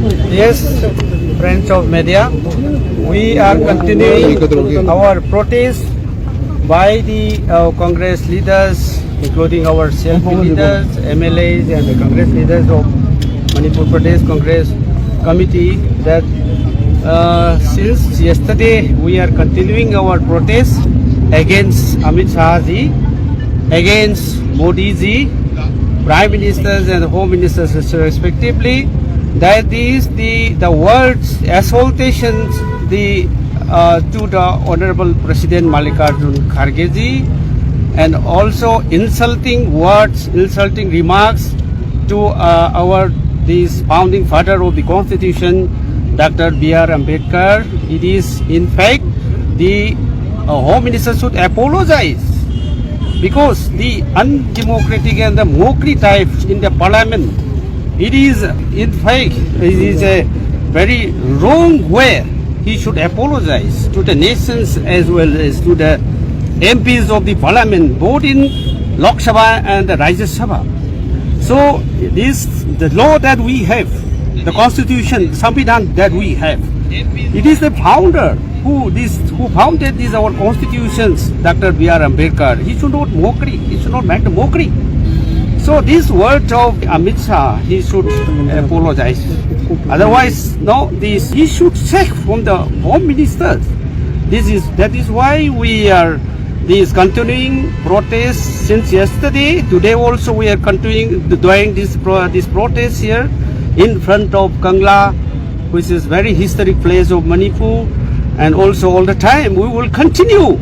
Yes, friends of media, we are continuing our protest by the Congress leaders, including our selfie leaders, MLAs and the Congress leaders of Manipur Pradesh Congress Committee that since yesterday we are continuing our protest against Amit Shah ji, against Modi ji, Prime Ministers and Home Ministers respectively, that is the words assaultations to the Honorable President Mallikarjun Kharge ji, and also insulting words, insulting remarks to this founding father of the Constitution, Dr. B.R. Ambedkar. It is in fact the Home Minister should apologize, because the undemocratic and the mockery type in the parliament, it is in fact a very wrong way. He should apologize to the nations as well as to the MPs of the parliament, both in Lok Sabha and the Rajya Sabha. So the law that we have, the constitution, Samvidhan that we have, it is the founder who founded these our constitutions, Dr. B.R. Ambedkar. He should not make the mockery. So this word of Amit Shah, he should apologize. Otherwise, no, he should check from the home ministers. That is why we are continuing protests since yesterday. Today also we are continuing doing this protest here in front of Kangla, which is very historic place of Manipur, and also all the time we will continue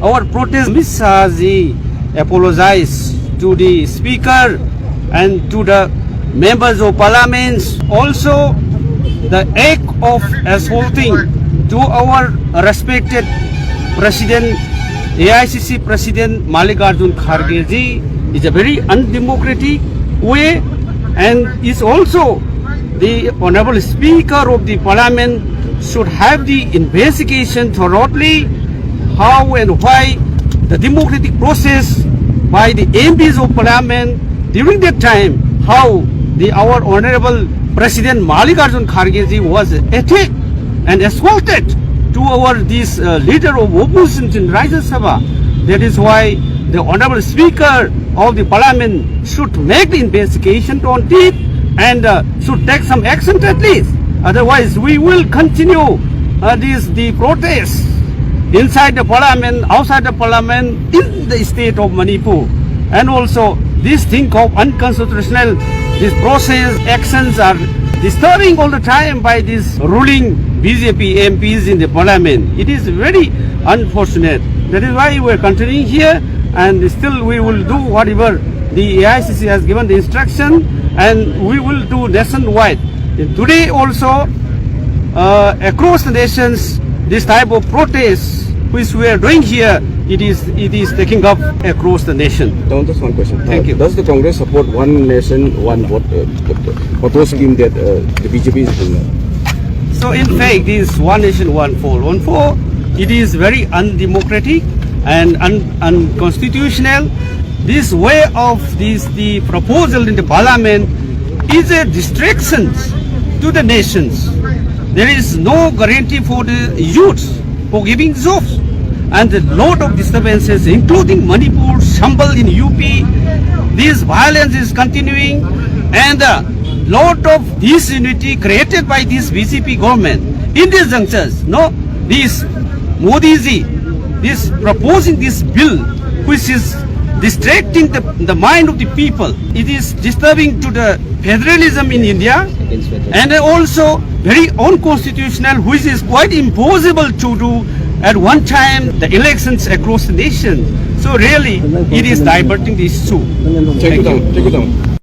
our protest. Ms. Shahji apologize to the speaker and to the members of parliaments. Also the act of assaulting to our respected President, AICC President Mallikarjun Kharge ji, is a very undemocratic way, and is also the Honorable Speaker of the Parliament should have the investigation thoroughly how and why the democratic process by the MPs of Parliament during that time, how our Honorable President Mallikarjun Kharge ji was attacked and assaulted to our leader of opposition in Rajya Sabha. That is why the Honorable Speaker of the Parliament should make the investigation on it and should take some action at least. Otherwise, we will continue the protests inside the Parliament, outside the Parliament, in the state of Manipur. And also, this thing of unconstitutional, this process, actions are disturbing all the time by this ruling BJP MPs in the Parliament. It is very unfortunate. That is why we are continuing here, and still we will do whatever the AICC has given the instruction, and we will do nationwide. And today also, across the nations, this type of protests which we are doing here, it is taking up across the nation. Just one question. Thank you. Does the Congress support one nation, one vote proposed scheme that the BJP is doing? So in fact, this one nation, one vote, it is very undemocratic and unconstitutional. This way of the proposal in the parliament is a distraction to the nations. There is no guarantee for the youth for giving jobs, and a lot of disturbances, including Manipur, Shambal in UP. This violence is continuing, and a lot of disunity created by this BJP government in these junctures. No, this Modi ji, this proposing this bill, which is distracting the mind of the people. It is disturbing to the federalism in India, and also very unconstitutional, which is quite impossible to do at one time the elections across the nation. So really, it is diverting the issue. Take it down.